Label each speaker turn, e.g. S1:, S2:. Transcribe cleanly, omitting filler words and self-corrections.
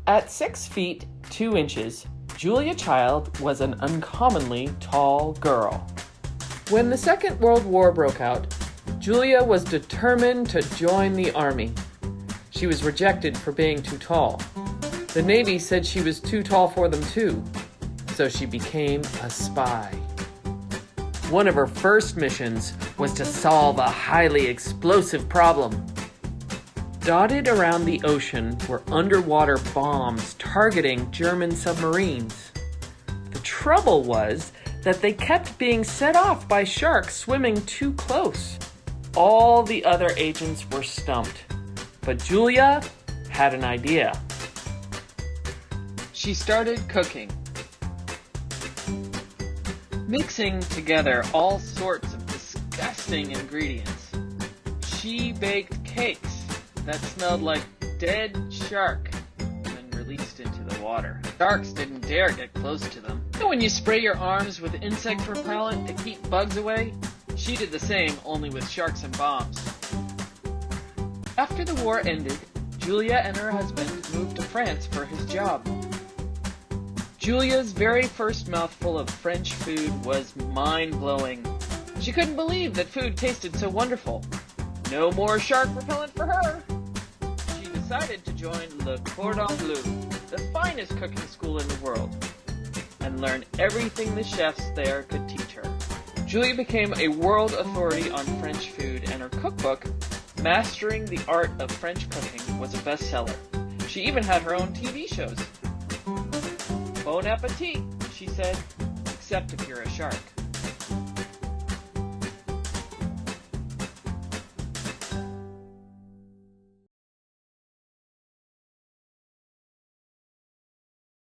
S1: At 6 feet 2 inches, Julia Child was an uncommonly tall girl. When the Second World War broke out, Julia was determined to join the army. She was rejected for being too tall. The Navy said she was too tall for them too, so she became a spy. One of her first missions was to solve a highly explosive problem. Dotted around the ocean were underwater bombs targeting German submarines. The trouble was that they kept being set off by sharks swimming too close. All the other agents were stumped, but Julia had an idea. She started cooking, mixing together all sorts of disgusting ingredients. She baked cakes that smelled like dead shark when released into the water. Sharks didn't dare get close to them. And when you spray your arms with insect repellent to keep bugs away, she did the same, only with sharks and bombs. After the war ended, Julia and her husband moved to France for his job. Julia's very first mouthful of French food was mind-blowing. She couldn't believe that food tasted so wonderful. No more shark repellent for her. She decided to join Le Cordon Bleu, the finest cooking school in the world, and learn everything the chefs there could teach her. Julia became a world authority on French food, and her cookbook, Mastering the Art of French Cooking, was a bestseller. She even had her own TV shows. Bon appetit, she said, except if you're a shark.